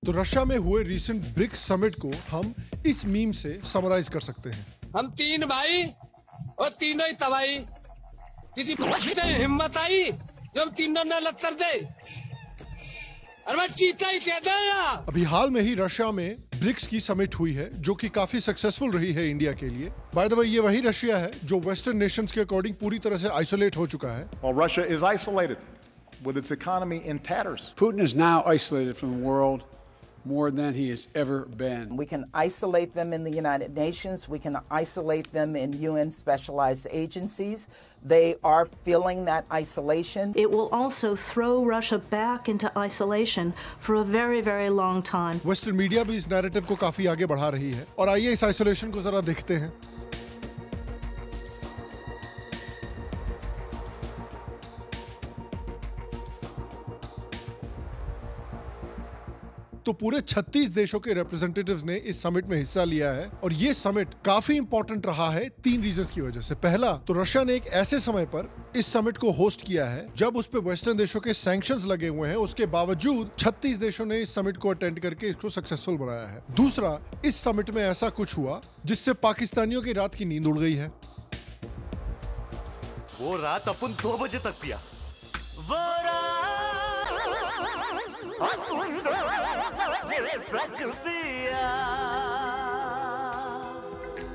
तो रशिया में हुए रिसेंट ब्रिक्स समिट को हम इस मीम से समराइज कर सकते हैं। हम तीन भाई और तीनों ही तबाही, किसी से हिम्मत आई जो हम तीनों ने लत्तर दे, अरे मैं चीता ही दे देगा। अभी हाल में ही रशिया में ब्रिक्स की समिट हुई है जो कि काफी सक्सेसफुल रही है इंडिया के लिए। बाय द वे ये वही रशिया है जो वेस्टर्न नेशंस के अकॉर्डिंग पूरी तरह से आइसोलेट हो चुका है। While Russia is isolated with its economy in tatters. Putin is now isolated from the world more than he has ever been. We can isolate them in the United Nations. We can isolate them in UN specialized agencies. They are feeling that isolation. It will also throw Russia back into isolation for a very, very long time. Western media भी इस narrative को काफी आगे बढ़ा रही है और आइए इस आइसोलेशन को जरा देखते हैं। तो पूरे 36 देशों के रिप्रेजेंटेटिव्स ने इस समिट में हिस्सा लिया है और ये समिट काफी इंपॉर्टेंट रहा है 3 रीजंस की वजह से। पहला, तो रशिया ने एक ऐसे समय पर इस समिट को होस्ट किया है जब उस पे वेस्टर्न देशों के सैंक्शंस लगे हुए हैं, उसके बावजूद 36 देशों ने इस समिट को अटेंड करके इसको सक्सेसफुल बनाया है। दूसरा, इस समिट में ऐसा कुछ हुआ जिससे पाकिस्तानियों की रात की नींद उड़ गई है। वो रात अपन 2 बजे तक पिया।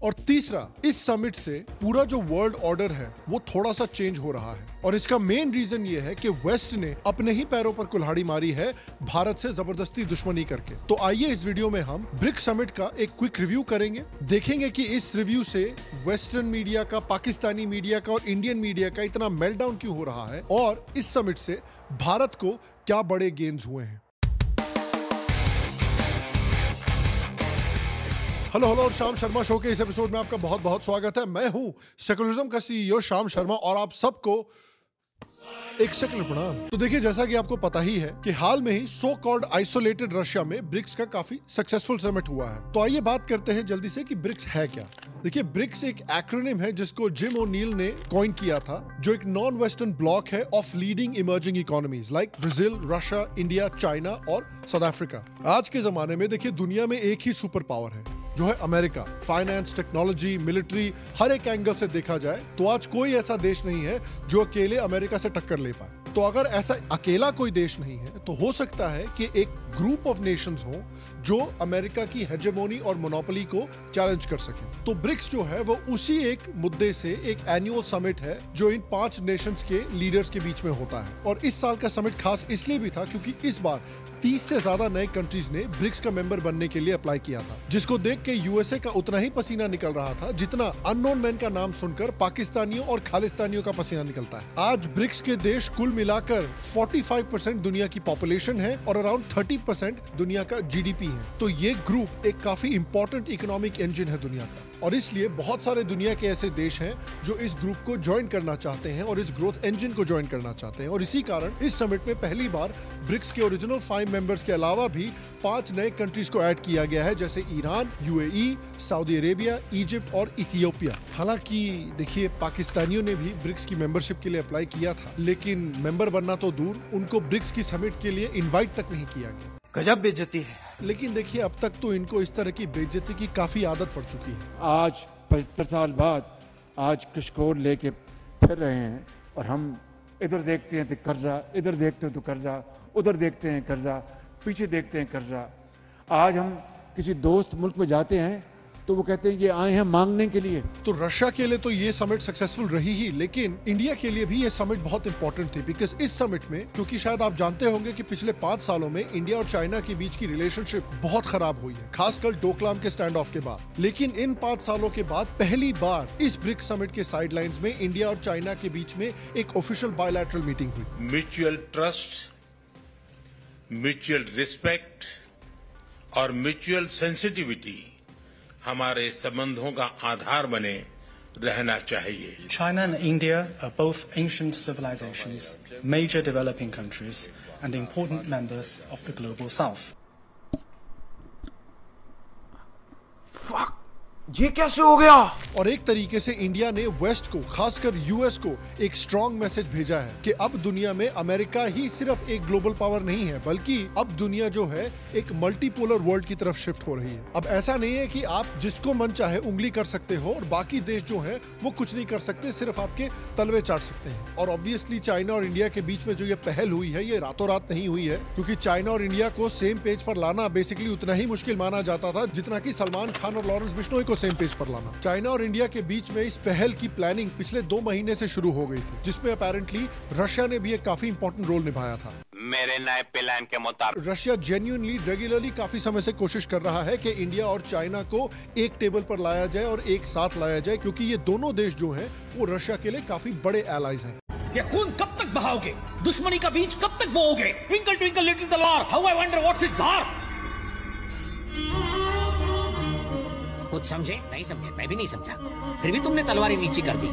और तीसरा, इस समिट से पूरा जो वर्ल्ड ऑर्डर है वो थोड़ा सा चेंज हो रहा है और इसका मेन रीजन ये है कि वेस्ट ने अपने ही पैरों पर कुल्हाड़ी मारी है भारत से जबरदस्ती दुश्मनी करके। तो आइए इस वीडियो में हम ब्रिक्स समिट का एक क्विक रिव्यू करेंगे, देखेंगे कि इस रिव्यू से वेस्टर्न मीडिया का, पाकिस्तानी मीडिया का और इंडियन मीडिया का इतना मेल्टडाउन क्यों हो रहा है और इस समिट से भारत को क्या बड़े गेन्स हुए हैं। हेलो और शाम शर्मा शो के इस एपिसोड में आपका बहुत बहुत स्वागत है। मैं हूं सेकुलरिज्म का सीईओ शाम शर्मा और आप सबको एक सेकंड प्रणाम। तो देखिए, जैसा कि आपको पता ही है कि हाल में ही सो कॉल्ड आइसोलेटेड रशिया में ब्रिक्स का काफी सक्सेसफुल समिट हुआ है। तो आइए बात करते हैं जल्दी से कि ब्रिक्स है क्या। देखिए, ब्रिक्स एक एक्रोनिम है जिसको जिम ओनील ने कॉइन किया था, जो एक नॉन वेस्टर्न ब्लॉक है of leading emerging economies like Brazil, Russia, India, China और साउथ अफ्रीका। आज के जमाने में देखिए, दुनिया में एक ही सुपर पावर है जो है अमेरिका। फाइनेंस, टेक्नोलॉजी, मिलिट्री, हर एक एंगल से देखा जाए तो आज कोई ऐसा देश नहीं है जो अकेले अमेरिका से टक्कर ले पाए। तो अगर ऐसा अकेला कोई देश नहीं है तो हो सकता है कि एक ग्रुप ऑफ नेशंस हो जो अमेरिका की हेजेमोनी और मोनोपोली को चैलेंज कर सके। तो ब्रिक्स जो है वो उसी एक मुद्दे से एक एनुअल समिट है जो इन 5 नेशंस के लीडर्स के बीच में होता है। और इस साल का समिट खास इसलिए भी था क्योंकि इस बार 30 से ज्यादा नए कंट्रीज ने ब्रिक्स का मेंबर बनने के लिए अप्लाई किया था, जिसको देख के यूएसए का उतना ही पसीना निकल रहा था जितना अननोन मैन का नाम सुनकर पाकिस्तानियों और खालिस्तानियों का पसीना निकलता है। आज ब्रिक्स के देश कुल मिलाकर 45% दुनिया की पॉपुलेशन है और अराउंड 30% दुनिया का जीडीपी है। तो ये ग्रुप एक काफी इंपॉर्टेंट इकोनॉमिक इंजन है दुनिया का और इसलिए बहुत सारे दुनिया के ऐसे देश हैं जो इस ग्रुप को ज्वाइन करना चाहते हैं और इस ग्रोथ इंजन को ज्वाइन करना चाहते हैं। और इसी कारण इस समिट में पहली बार ब्रिक्स के ओरिजिनल 5 मेंबर्स के अलावा भी 5 नए कंट्रीज को ऐड किया गया है, जैसे Iran, UAE, Saudi Arabia, Egypt और इथियोपिया। हालांकि देखिए, पाकिस्तानियों ने भी ब्रिक्स की मेंबरशिप के लिए अप्लाई किया था, लेकिन मेंबर बनना तो दूर, उनको ब्रिक्स की समिट के लिए इन्वाइट तक नहीं किया गया। गजब बेइज्जती है। लेकिन देखिए, अब तक तो इनको इस तरह की बेइज्जती की काफी आदत पड़ चुकी है। आज 75 साल बाद आज कशकोर लेके फिर रहे हैं और हम इधर देखते हैं तो कर्जा, इधर देखते हैं तो कर्जा, उधर देखते हैं कर्जा, पीछे देखते हैं कर्जा। आज हम किसी दोस्त मुल्क में जाते हैं तो वो कहते हैं कि आए हैं मांगने के लिए। तो रशिया के लिए तो ये समिट सक्सेसफुल रही ही, लेकिन इंडिया के लिए भी ये समिट बहुत इंपॉर्टेंट थी बिकॉज इस समिट में, क्योंकि शायद आप जानते होंगे कि पिछले 5 सालों में इंडिया और चाइना के बीच की रिलेशनशिप बहुत खराब हुई है, खासकर डोकलाम के स्टैंड ऑफ के बाद। लेकिन इन 5 सालों के बाद पहली बार इस ब्रिक्स समिट के साइडलाइंस में इंडिया और चाइना के बीच में एक ऑफिशियल बायलैटरल मीटिंग हुई। म्यूचुअल ट्रस्ट, म्यूचुअल रिस्पेक्ट और म्यूचुअल सेंसिटिविटी हमारे संबंधों का आधार बने रहना चाहिए। China and India are both ancient civilizations, major developing countries, and important members of the global south. Fuck! ये कैसे हो गया? और एक तरीके से इंडिया ने वेस्ट को, खासकर यूएस को एक स्ट्रॉन्ग मैसेज भेजा है कि अब दुनिया में अमेरिका ही सिर्फ एक ग्लोबल पावर नहीं है, बल्कि अब दुनिया जो है एक मल्टीपोलर वर्ल्ड की तरफ शिफ्ट हो रही है। अब ऐसा नहीं है कि आप जिसको मन चाहे उंगली कर सकते हो और बाकी देश जो है वो कुछ नहीं कर सकते, सिर्फ आपके तलवे चाट सकते हैं। और ऑब्वियसली चाइना और इंडिया के बीच में जो ये पहल हुई है ये रातों रात नहीं हुई है, क्योंकि चाइना और इंडिया को सेम पेज पर लाना बेसिकली उतना ही मुश्किल माना जाता था जितना कि सलमान खान और लॉरेंस बिश्नोई को सेम पेज पर लाना। चाइना और इंडिया के बीच में इस पहल की प्लानिंग पिछले 2 महीने से शुरू हो गई थी, जिसमें अपेरेंटली रशिया ने भी एक काफी इंपॉर्टेंट रोल निभाया था। मेरे नए प्लान के मुताबिक रशिया जेन्युइनली रेगुलरली काफी समय से कोशिश कर रहा है कि इंडिया और चाइना को एक टेबल पर लाया जाए और एक साथ लाया जाए, क्योंकि ये दोनों देश जो हैं वो रशिया के लिए काफी बड़े एलाइज हैं। ये खून कब तक बहाओगे? दुश्मनी का बीज कब तक बोओगे? ट्विंकल ट्विंकल लिटिल तलवार, how I wonder what's it's धार। कुछ समझे? नहीं समझे? मैं भी नहीं समझा, फिर भी तुमने तलवारें नीची कर दी,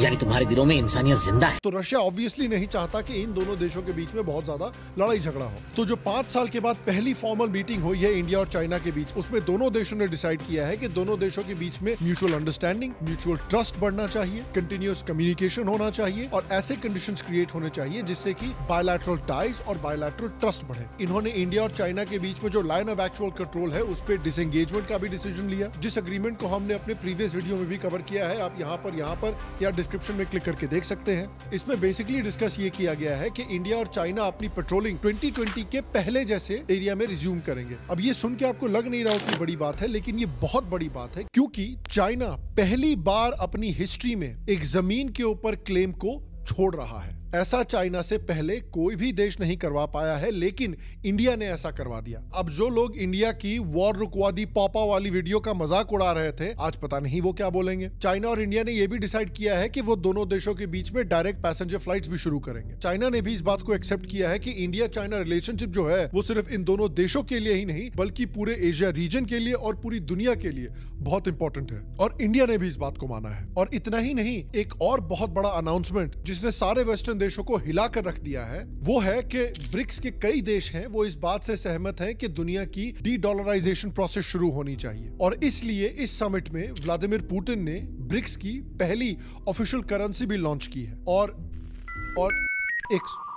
यानी तुम्हारे दिलों में इंसानियत जिंदा है। तो रशिया ऑब्वियसली नहीं चाहता कि इन दोनों देशों के बीच में बहुत ज्यादा लड़ाई झगड़ा हो। तो जो 5 साल के बाद पहली फॉर्मल मीटिंग हुई है इंडिया और चाइना के बीच, उसमें दोनों देशों ने डिसाइड किया है कि दोनों देशों के बीच में म्यूचुअल अंडरस्टैंडिंग, म्यूचुअल ट्रस्ट बढ़ना चाहिए, कंटिन्यूअस कम्युनिकेशन होना चाहिए और ऐसे कंडीशंस क्रिएट होने चाहिए जिससे कि बायलैटरल टाइज और बायलैटरल ट्रस्ट बढ़े। इन्होंने इंडिया और चाइना के बीच में जो लाइन ऑफ एक्चुअल कंट्रोल है उस पर डिसएंगेजमेंट का भी डिसीजन लिया, जिस एग्रीमेंट को हमने अपने प्रीवियस वीडियो में भी कवर किया है। आप यहाँ पर या डिस्क्रिप्शन में क्लिक करके देख सकते हैं। इसमें बेसिकली डिस्कस ये किया गया है कि इंडिया और चाइना अपनी पेट्रोलिंग 2020 के पहले जैसे एरिया में रिज्यूम करेंगे। अब ये सुन के आपको लग नहीं रहा उतनी बड़ी बात है, लेकिन ये बहुत बड़ी बात है, क्योंकि चाइना पहली बार अपनी हिस्ट्री में एक जमीन के ऊपर क्लेम को छोड़ रहा है। ऐसा चाइना से पहले कोई भी देश नहीं करवा पाया है, लेकिन इंडिया ने ऐसा करवा दिया। अब जो लोग इंडिया की वॉर रुकवा दी पापा वाली वीडियो का मजाक उड़ा रहे थे, आज पता नहीं वो क्या बोलेंगे। चाइना और इंडिया ने यह भी डिसाइड किया है कि वो दोनों देशों के बीच में डायरेक्ट पैसेंजर फ्लाइट्स भी शुरू करेंगे। चाइना ने भी इस बात को एक्सेप्ट किया है कि इंडिया चाइना रिलेशनशिप जो है वो सिर्फ इन दोनों देशों के लिए ही नहीं बल्कि पूरे एशिया रीजन के लिए और पूरी दुनिया के लिए बहुत इंपॉर्टेंट है, और इंडिया ने भी इस बात को माना है। और इतना ही नहीं, एक और बहुत बड़ा अनाउंसमेंट जिसने सारे वेस्टर्न देशों को हिलाकर रख दिया है वो है कि ब्रिक्स के कई देश हैं वो इस बात से सहमत हैं कि दुनिया की डी-डॉलराइजेशन प्रोसेस शुरू होनी चाहिए, और इसलिए इस समिट में व्लादिमीर पुतिन ने ब्रिक्स की पहली ऑफिशियल करेंसी भी लॉन्च की है।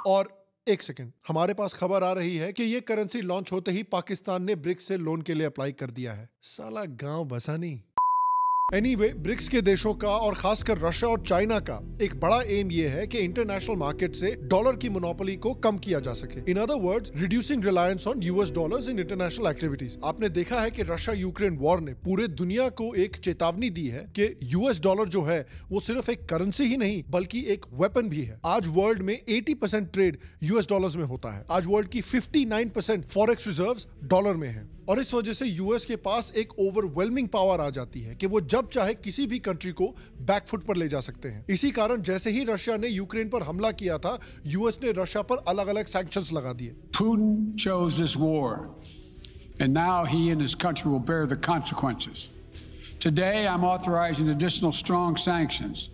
और एक सेकंड, हमारे पास खबर आ रही है कि ये करेंसी लॉन्च होते ही पाकिस्तान ने ब्रिक्स से लोन के लिए अप्लाई कर दिया है। साला गांव बसा नहीं। एनीवे, ब्रिक्स के देशों का और खासकर रशिया और चाइना का एक बड़ा एम ये है कि इंटरनेशनल मार्केट से डॉलर की मोनोपोली को कम किया जा सके। In other words, reducing reliance on US dollars in international activities. आपने देखा है कि रशिया यूक्रेन वॉर ने पूरे दुनिया को एक चेतावनी दी है कि यूएस डॉलर जो है वो सिर्फ एक करेंसी ही नहीं बल्कि एक वेपन भी है। आज वर्ल्ड में 80% ट्रेड यूएस डॉलर्स में होता है। आज वर्ल्ड की 59% फॉरेक्स रिजर्व्स डॉलर में है, और इस वजह से यूएस के पास एक ओवरवेलमिंग पावर आ जाती है कि वो जब चाहे किसी भी कंट्री को बैकफुट पर ले जा सकते हैं। इसी कारण जैसे ही रशिया ने यूक्रेन पर हमला किया था, यूएस ने रशिया पर अलग अलग सैंक्शंस लगा दिए। Putin chose this war, and now he and his country will bear the consequences. Today, I'm authorizing additional strong sanctions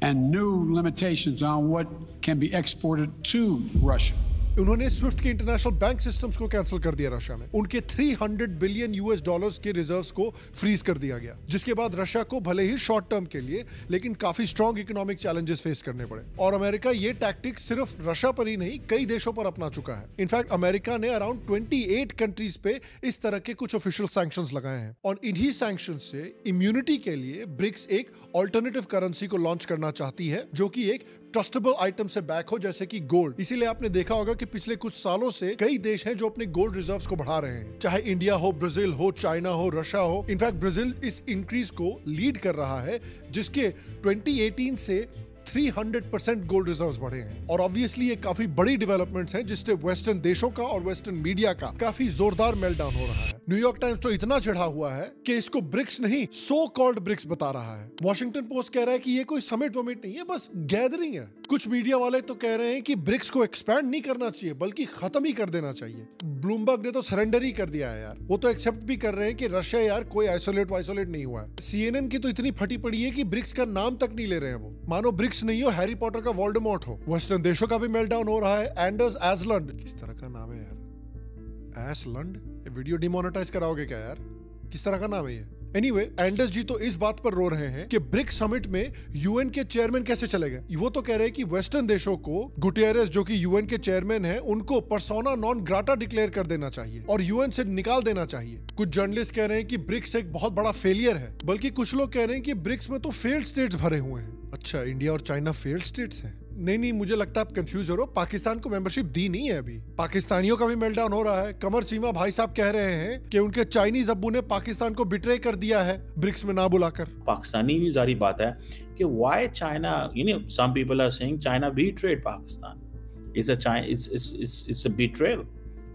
and new limitations on what can be exported to Russia. उन्होंने Swift के international bank systems को cancel कर दिया Russia में। उनके 300 billion US dollars के reserves को freeze कर दिया गया, जिसके बाद रशिया को भले ही शॉर्ट टर्म के लिए लेकिन काफी स्ट्रॉन्ग इकोनॉमिक चैलेंजेस फेस करने पड़े। और अमेरिका ये टैक्टिक सिर्फ रशिया पर ही नहीं कई देशों पर अपना चुका है। इनफैक्ट अमेरिका ने अराउंड 28 कंट्रीज पे इस तरह के कुछ ऑफिशियल सैंक्शंस लगाए हैं, और इन्हीं सैंक्शंस से इम्यूनिटी के लिए ब्रिक्स एक ऑल्टरनेटिव करेंसी को लॉन्च करना चाहती है जो कि एक ट्रस्टेबल आइटम से बैक हो, जैसे कि गोल्ड। इसीलिए आपने देखा होगा कि पिछले कुछ सालों से कई देश हैं जो अपने गोल्ड रिजर्व्स को बढ़ा रहे हैं, चाहे इंडिया हो, ब्राजील हो, चाइना हो, रशिया हो। इनफैक्ट ब्राजील इस इंक्रीज को लीड कर रहा है, जिसके 2018 से 300% गोल्ड रिजर्व्स बढ़े हैं। और ऑब्वियसली ये काफी बड़ी डेवलपमेंट्स हैं जिससे वेस्टर्न देशों का और वेस्टर्न मीडिया का काफी जोरदार मेल्टडाउन हो रहा है। न्यूयॉर्क टाइम्स तो इतना चढ़ा हुआ है कि इसको ब्रिक्स नहीं सो कॉल्ड ब्रिक्स बता रहा है। वॉशिंगटन पोस्ट कह रहा है कि ये कोई समिट वमिट नहीं है, बस गैदरिंग है। कुछ मीडिया वाले तो कह रहे हैं कि ब्रिक्स को एक्सपैंड नहीं करना चाहिए बल्कि खत्म ही कर देना चाहिए। ब्लूमबर्ग ने तो सरेंडर ही कर दिया है यार। वो तो एक्सेप्ट भी कर रहे हैं कि रशिया यार कोई आइसोलेट नहीं हुआ है। CNN की तो इतनी फटी पड़ी है कि ब्रिक्स का नाम तक नहीं ले रहे हैं वो, मानो ब्रिक्स नहीं हो, हैरी पॉटर का वोल्डेमॉर्ट हो। वेस्टर्न देशों का भी मेल्टडाउन हो रहा है। एंडर्स एसलंड, किस तरह का नाम है यार, एसलंड। ये वीडियो डिमोनेटाइज कराओगे क्या यार, किस तरह का नाम है ये? एनीवे, एंडर्स जी तो इस बात पर रो रहे हैं कि ब्रिक्स समिट में यूएन के चेयरमैन कैसे चले गए। वो तो कह रहे हैं कि वेस्टर्न देशों को गुटेरेस, जो कि यूएन के चेयरमैन हैं, उनको पर्सोना नॉन ग्राटा डिक्लेयर कर देना चाहिए और यूएन से निकाल देना चाहिए। कुछ जर्नलिस्ट कह रहे हैं कि ब्रिक्स एक बहुत बड़ा फेलियर है, बल्कि कुछ लोग कह रहे हैं कि ब्रिक्स में तो फेल्ड स्टेट्स भरे हुए हैं। अच्छा, इंडिया और चाइना फेल्ड स्टेट्स हैं? नहीं, मुझे लगता है आप कंफ्यूज हो रहे हो। पाकिस्तान को मेंबरशिप दी नहीं है अभी। पाकिस्तानियों का भी मेल्टडाउन हो रहा है। कमर चीमा भाई साहब कह रहे हैं कि उनके चाइनीज अब्बू ने पाकिस्तान को बिट्रे कर दिया है ब्रिक्स में ना बुलाकर। पाकिस्तानी भी जारी बात है कि why China, some people are saying China betrayed Pakistan. It's a betrayal.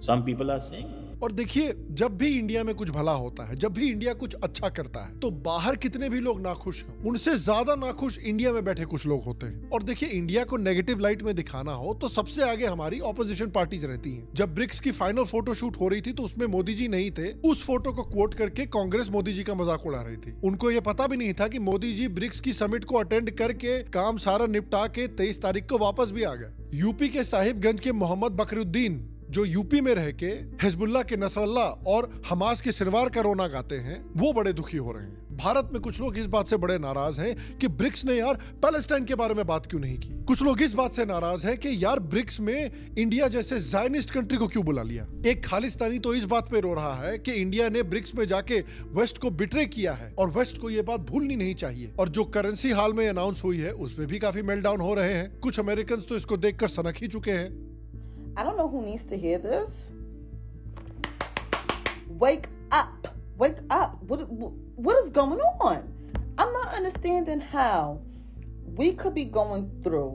Some people are saying. और देखिए, जब भी इंडिया में कुछ भला होता है, जब भी इंडिया कुछ अच्छा करता है, तो बाहर कितने भी लोग नाखुश हैं, उनसे ज्यादा नाखुश इंडिया में बैठे कुछ लोग होते हैं। और देखिए, इंडिया को नेगेटिव लाइट में दिखाना हो तो सबसे आगे हमारी ऑपोजिशन पार्टीज रहती हैं। जब ब्रिक्स की फाइनल फोटो शूट हो रही थी तो उसमें मोदी जी नहीं थे। उस फोटो को कोट करके कांग्रेस मोदी जी का मजाक उड़ा रही थी। उनको ये पता भी नहीं था कि मोदी जी ब्रिक्स की समिट को अटेंड करके काम सारा निपटा के 23 तारीख को वापस भी आ गए। यूपी के साहिबगंज के मोहम्मद बकरुद्दीन, जो यूपी में रह के हिजबुल्लाह के नसरल्लाह और हमास के सिरवार का रोना गाते हैं, वो बड़े दुखी हो रहे हैं। भारत में कुछ लोग इस बात से बड़े नाराज हैं कि ब्रिक्स ने यार पैलेस्टाइन के बारे में बात क्यों नहीं की। कुछ लोग इस बात से नाराज हैं कि यार ब्रिक्स में इंडिया जैसे ज़ायनिस्ट कंट्री को क्यों बुला लिया। एक खालिस्तानी तो इस बात पे रो रहा है कि इंडिया ने ब्रिक्स में जाके वेस्ट को बिट्रे किया है और वेस्ट को ये बात भूलनी नहीं चाहिए। और जो करेंसी हाल में अनाउंस हुई है उसमें भी काफी मेल्टडाउन हो रहे हैं। कुछ अमेरिकन तो इसको देखकर सनक ही चुके हैं। I don't know who needs to hear this. Wake up. Wake up. What is going on? I'm not understanding how we could be going through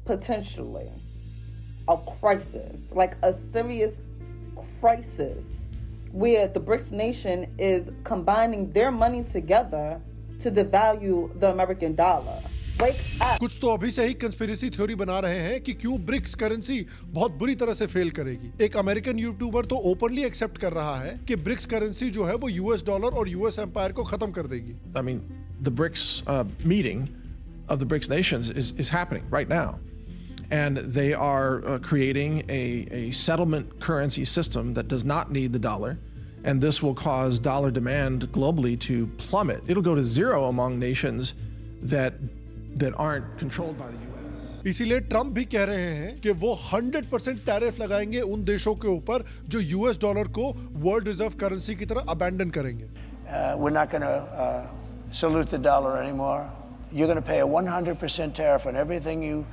potentially a crisis, like a serious crisis, where the BRICS nation is combining their money together to devalue the American dollar. कुछ तो अभी से ही conspiracy theory बना रहे हैं कि क्यों BRICS currency बहुत बुरी तरह से फेल करेगी। एक अमेरिकन यूट्यूबर तो ओपनली एक्सेप्ट कर रहा है कि ब्रिक्स करेंसी जो है वो यूएस डॉलर और यूएस एम्पायर को खत्म कर देगी। I mean, the BRICS meeting of the BRICS nations is happening right now, and they are creating a settlement currency system that does not need the dollar, and this will cause dollar demand globally to plummet. It'll go to zero among nations that aren't controlled by the US. इसीलिए Trump भी कह रहे हैं कि वो 100% tariff लगाएंगे उन देशों के ऊपर जो यूएस डॉलर को वर्ल्ड रिजर्व करेंसी की तरह अबैंडन करेंगे। We're not going to salute the dollar anymore. You're going to pay a 100% tariff on everything you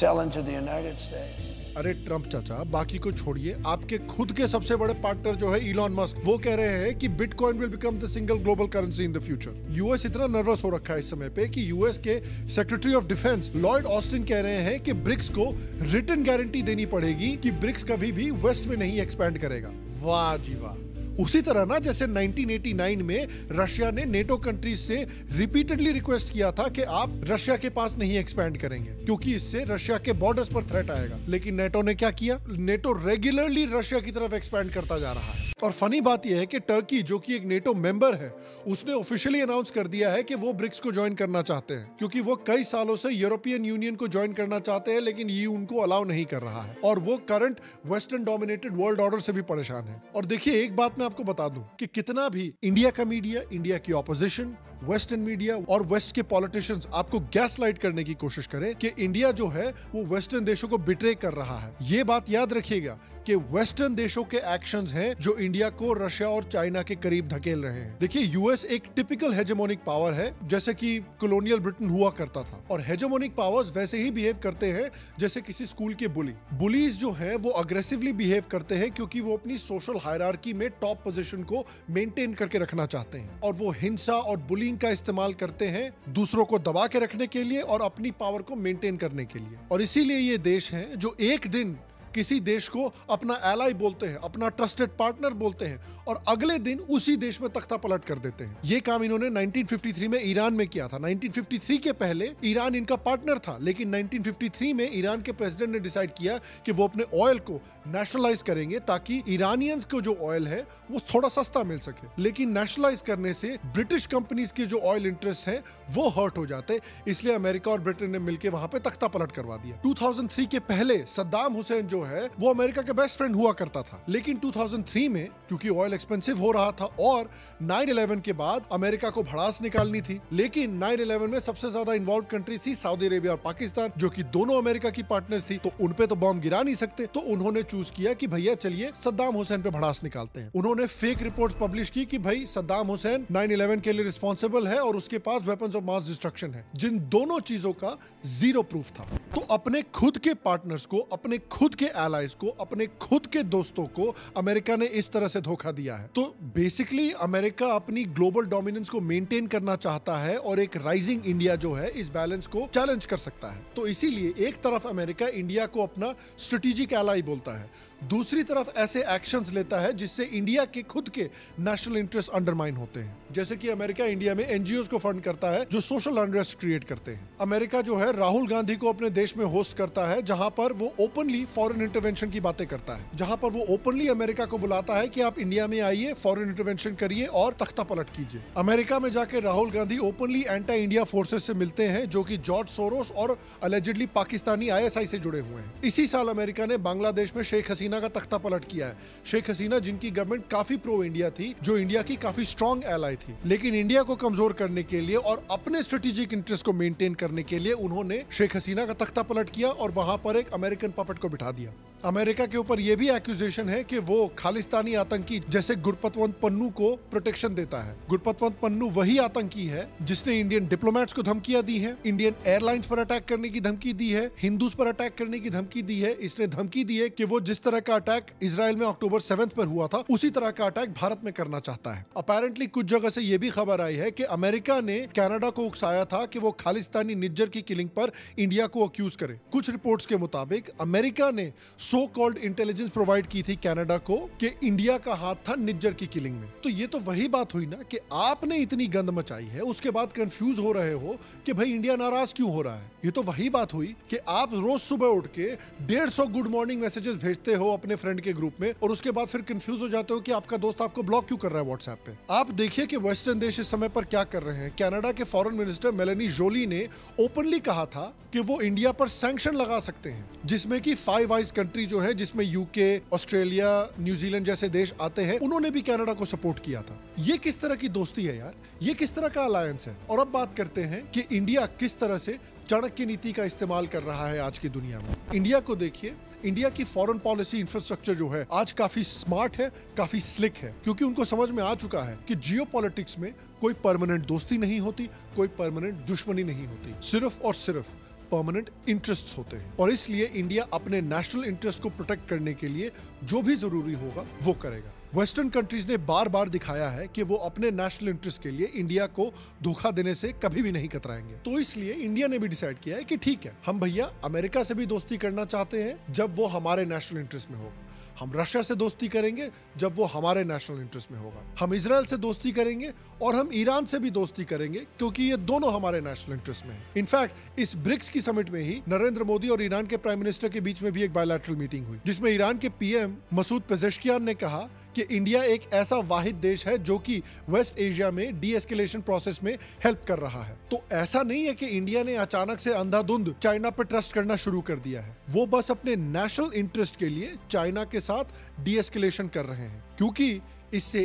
sell into the United States. अरे ट्रम्प चाचा, बाकी को छोड़िए, आपके खुद के सबसे बड़े पार्टनर जो है इलॉन मस्क, वो कह रहे हैं कि bitcoin will become the single global currency in the future. US इतना नर्वस हो रखा है इस समय पे कि यूएस के secretary of defence Lloyd Austin कह रहे हैं कि ब्रिक्स को रिटन गारंटी देनी पड़ेगी कि ब्रिक्स कभी भी वेस्ट में नहीं एक्सपैंड करेगा। वाह जी वाह। उसी तरह ना जैसे 1989 में रशिया ने नेटो कंट्रीज से रिपीटेडली रिक्वेस्ट किया था कि आप रशिया के पास नहीं एक्सपैंड करेंगे क्योंकि इससे रशिया के बॉर्डर्स पर थ्रेट आएगा। लेकिन नेटो ने क्या किया? नेटो रेगुलरली रशिया की तरफ एक्सपैंड करता जा रहा है। और फनी बात यह है कि टर्की, जो कि एक नेटो मेंबर है, उसने ऑफिशियली अनाउंस कर दिया है कि वो ब्रिक्स को ज्वाइन करना चाहते हैं, क्योंकि वो कई सालों से यूरोपियन यूनियन को ज्वाइन करना चाहते हैं, लेकिन ये उनको अलाउ नहीं कर रहा है और वो current western dominated world order से भी परेशान है। और देखिए, एक बात मैं आपको बता दूं कि कितना भी इंडिया का मीडिया, इंडिया की ऑपोजिशन, वेस्टर्न मीडिया और वेस्ट के पॉलिटिशियंस आपको गैसलाइट करने की कोशिश करें कि इंडिया जो है वो वेस्टर्न देशों को बिट्रे कर रहा है, ये बात याद रखिएगा कि वेस्टर्न देशों के एक्शंस हैं जो इंडिया को रशिया और चाइना के करीब धकेल रहे हैं। देखिए, यूएस एक टिपिकल हेजेमोनिक पावर है, जैसे कि कॉलोनियल ब्रिटेन हुआ करता था, और हेजेमोनिक पावर्स वैसे ही बिहेव करते हैं जैसे किसी स्कूल के बुली। बुलीज जो हैं वो अग्रेसिवली बिहेव करते हैं क्योंकि वो अपनी सोशल हायरार्की में टॉप पोजीशन को मेंटेन करके रखना चाहते हैं, और वो हिंसा और बुलिंग का इस्तेमाल करते हैं दूसरों को दबा के रखने के लिए और अपनी पावर को मेंटेन करने के लिए। और इसीलिए ये देश हैं जो एक दिन किसी देश को अपना एलाई बोलते हैं, अपना ट्रस्टेड पार्टनर बोलते हैं, और अगले दिन उसी देश में तख्ता पलट कर देते हैं। ये काम इन्होंने 1953 में ईरान में किया था। 1953 के पहले ईरान इनका पार्टनर था, लेकिन 1953 में ईरान के प्रेसिडेंट ने डिसाइड किया कि वो अपने ऑयल को नेशनलाइज करेंगे ताकि ईरानियंस को जो ऑयल है वो थोड़ा सस्ता मिल सके। लेकिन नेशनलाइज करने से ब्रिटिश कंपनीज के जो ऑयल इंटरेस्ट है वो हर्ट हो जाते, इसलिए अमेरिका और ब्रिटेन ने मिलकर वहां पे तख्ता पलट करवा दिया। 2003 के पहले सद्दाम हुसैन जो जो है वो अमेरिका का बेस्ट फ्रेंड हुआ करता था, लेकिन 2003 में क्योंकि ऑयल एक्सपेंसिव हो रहा था और 9/11 के बाद अमेरिका को भड़ास निकालनी थी, लेकिन 9/11 में सबसे ज्यादा इन्वॉल्व कंट्री थी सऊदी अरेबिया और पाकिस्तान, जो कि दोनों अमेरिका की पार्टनर्स थी, तो उनपे तो बॉम्ब गिरा नहीं सकते, तो उन्होंने चूज किया कि भैया चलिए सद्दाम हुसैन पे भड़ास निकालते हैं। उन्होंने फेक रिपोर्ट्स पब्लिश की कि भाई सद्दाम हुसैन 9/11 के लिए रिस्पॉन्सिबल है और उसके पास वेपन्स ऑफ मास डिस्ट्रक्शन है, जिन दोनों चीजों का जीरो प्रूफ था। तो अपने खुद के पार्टनर्स को, अपने खुद के एलाइज को, अपने खुद के दोस्तों को अमेरिका ने इस तरह से धोखा दिया है। तो बेसिकली अमेरिका अपनी ग्लोबल डोमिनेंस को मेंटेन करना चाहता है और एक राइजिंग इंडिया जो है इस बैलेंस को चैलेंज कर सकता है। तो इसीलिए एक तरफ अमेरिका इंडिया को अपना स्ट्रेटेजिक एलाई बोलता है, दूसरी तरफ ऐसे एक्शंस लेता है जिससे इंडिया के खुद के नेशनल इंटरेस्ट अंडरमाइन होते हैं। जैसे कि अमेरिका इंडिया में एनजीओज को फंड करता है जो सोशल अनरेस्ट क्रिएट करते हैं। अमेरिका जो है राहुल गांधी को अपने देश में होस्ट करता है, जहां पर वो ओपनली फॉरेन इंटरवेंशन की बातें करता है, जहां पर वो ओपनली अमेरिका को बुलाता है कि आप इंडिया में आइए, फॉरेन इंटरवेंशन करिए और तख्ता पलट कीजिए। अमेरिका में जाकर Rahul Gandhi openly anti India forces से मिलते हैं जो कि जॉर्ज सोरोस और अलेजिडली पाकिस्तानी आईएसआई से जुड़े हुए हैं। इसी साल अमेरिका ने बांग्लादेश में शेख हसीना का तख्ता पलट किया है। शेख हसीना जिनकी गवर्नमेंट काफी प्रो इंडिया थी, जो इंडिया की काफी स्ट्रॉन्ग एलाई थी, लेकिन इंडिया को कमजोर करने के लिए और अपने स्ट्रेटेजिक इंटरेस्ट को मेंटेन करने के लिए उन्होंने शेख हसीना का तख्ता पलट किया और वहां पर एक अमेरिकन पपेट को बिठा दिया। अमेरिका के ऊपर यह भी एक्यूजेशन है कि वो खालिस्तानी आतंकी जैसे गुरपतवंत पन्नू को प्रोटेक्शन देता है। गुरपतवंत पन्नू वही आतंकी है जिसने इंडियन डिप्लोमेट्स को धमकियां दी है, इंडियन एयरलाइंस पर अटैक करने की धमकी दी है, हिंदूज पर अटैक करने की धमकी दी है। इसने धमकी दी है कि वो जिस तरह का अटैक इजराइल में अक्टूबर 7 पर हुआ था उसी तरह का अटैक भारत में करना चाहता है। अपेरेंटली कुछ जगह से यह भी खबर आई है कि अमेरिका ने कनाडा को उकसाया था कि वो खालिस्तानी निज्जर की किलिंग पर इंडिया को अक्यूज करे। कुछ रिपोर्ट्स के मुताबिक अमेरिका ने सो कॉल्ड इंटेलिजेंस प्रोवाइड की थी कनाडा को कि इंडिया का हाथ था निज्जर की किलिंग में। तो ये तो वही बात हुई ना कि आपने इतनी गंद मचाई है, उसके बाद कंफ्यूज हो रहे हो कि भाई इंडिया नाराज क्यों हो रहा है। ये तो वही बात हुई कि आप रोज सुबह उठ के 150 गुड मॉर्निंग मैसेजेस भेजते हो अपने फ्रेंड के ग्रुप में और उसके बाद फिर कंफ्यूज हो जाते हो कि आपका दोस्त आपको ब्लॉक क्यों कर रहा है व्हाट्सएप पे। आप देखिए कि वेस्टर्न देश इस समय पर क्या कर रहे हैं। कनाडा के फॉरेन मिनिस्टर मेलेनी जोली ने ओपनली कहा था कि वो इंडिया पर सैंक्शन लगा सकते हैं, जिसमें कि 5 आइज कंट्री जो है, जिसमें यूके, ऑस्ट्रेलिया, न्यूजीलैंड जैसे देश आते हैं, उन्होंने भी कनाडा को सपोर्ट किया था। ये किस तरह की दोस्ती है यार, ये किस तरह का अलायंस है। और अब बात करते हैं कि इंडिया किस तरह से चाणक्य नीति का इस्तेमाल कर रहा है आज की दुनिया में। इंडिया को देखिए, इंडिया की फॉरेन पॉलिसी इंफ्रास्ट्रक्चर जो है आज काफी स्मार्ट है, काफी स्लिक है, क्योंकि उनको समझ में आ चुका है कि जियोपॉलिटिक्स में कोई परमानेंट दोस्ती नहीं होती, कोई परमानेंट दुश्मनी नहीं होती, सिर्फ और सिर्फ परमानेंट इंटरेस्ट्स होते हैं। और इसलिए इंडिया अपने नेशनल इंटरेस्ट को प्रोटेक्ट करने के लिए जो भी जरूरी होगा वो करेगा। वेस्टर्न कंट्रीज ने बार बार दिखाया है कि वो अपने नेशनल इंटरेस्ट के लिए इंडिया को धोखा देने से कभी भी नहीं कतराएंगे। तो इसलिए इंडिया ने भी डिसाइड किया है कि ठीक है, हम भैया अमेरिका से भी दोस्ती करना चाहते हैं जब वो हमारे नेशनल इंटरेस्ट में होगा, हम रशिया से दोस्ती करेंगे जब वो हमारे नेशनल इंटरेस्ट में होगा, हम इजराइल से दोस्ती करेंगे और हम ईरान से भी दोस्ती करेंगे क्योंकि ये दोनों हमारे नेशनल इंटरेस्ट में है। इनफैक्ट इस ब्रिक्स की समिट में ही नरेंद्र मोदी और ईरान के प्राइम मिनिस्टर के बीच में भी एक बायलैटरल मीटिंग हुई, जिसमें ईरान के पीएम मसूद पेजेश्कियान ने कहा कि इंडिया एक ऐसा वाहिद देश है जो कि वेस्ट एशिया में डी एस्केलेशन प्रोसेस में हेल्प कर रहा है। तो ऐसा नहीं है कि इंडिया ने अचानक से अंधाधुंध चाइना पर ट्रस्ट करना शुरू कर दिया है, वो बस अपने नेशनल इंटरेस्ट के लिए चाइना के साथ डी एस्केलेशन कर रहे हैं, क्योंकि इससे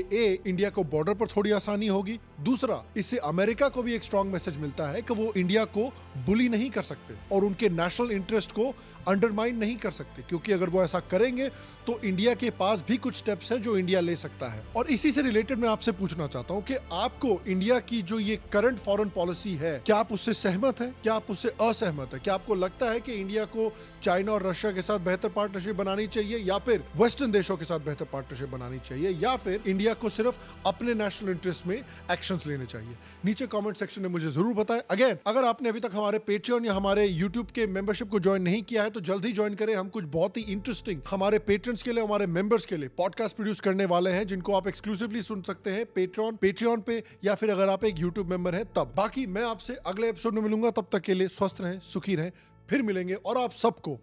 इंडिया को बॉर्डर पर थोड़ी आसानी होगी, दूसरा इससे अमेरिका को भी एक स्ट्रॉन्ग मैसेज मिलता है कि वो इंडिया को बुली नहीं कर सकते और उनके नेशनल इंटरेस्ट को अंडरमाइन नहीं कर सकते, क्योंकि अगर वो ऐसा करेंगे तो इंडिया के पास भी कुछ स्टेप्स हैं जो इंडिया ले सकता है। और इसी से रिलेटेड मैं आपसे पूछना चाहता हूं कि आपको इंडिया की जो ये करंट फॉरेन पॉलिसी है, क्या आप उससे सहमत हैं, क्या आप उससे असहमत है? क्या आपको लगता है कि इंडिया को चाइना और रशिया के साथ बेहतर पार्टनरशिप बनानी चाहिए, या फिर वेस्टर्न देशों के साथ बेहतर पार्टनरशिप बनानी चाहिए, या फिर इंडिया को सिर्फ अपने नेशनल इंटरेस्ट में एक्शंस लेने चाहिए? नीचे कमेंट सेक्शन में मुझे जरूर बताएं। अगेन, अगर आपने अभी तक हमारे पेट्रियन या हमारे यूट्यूब के मेंबरशिप को ज्वाइन नहीं किया है तो जल्दी ज्वाइन करें। हम कुछ बहुत ही इंटरेस्टिंग हमारे पेट्रियंस के लिए, हमारे मेंबर्स के लिए पॉडकास्ट प्रोड्यूस करने वाले हैं, जिनको आप एक्सक्लूसिवली सुन सकते हैं पेट्रियन पे, या फिर अगर आप एक यूट्यूब मेंबर हैं तब। बाकी मैं आपसे अगले एपिसोड में मिलूंगा, तब तक के लिए स्वस्थ रहें, सुखी रहें, फिर मिलेंगे। और आप सबको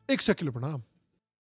एक सेक्युलर प्रणाम।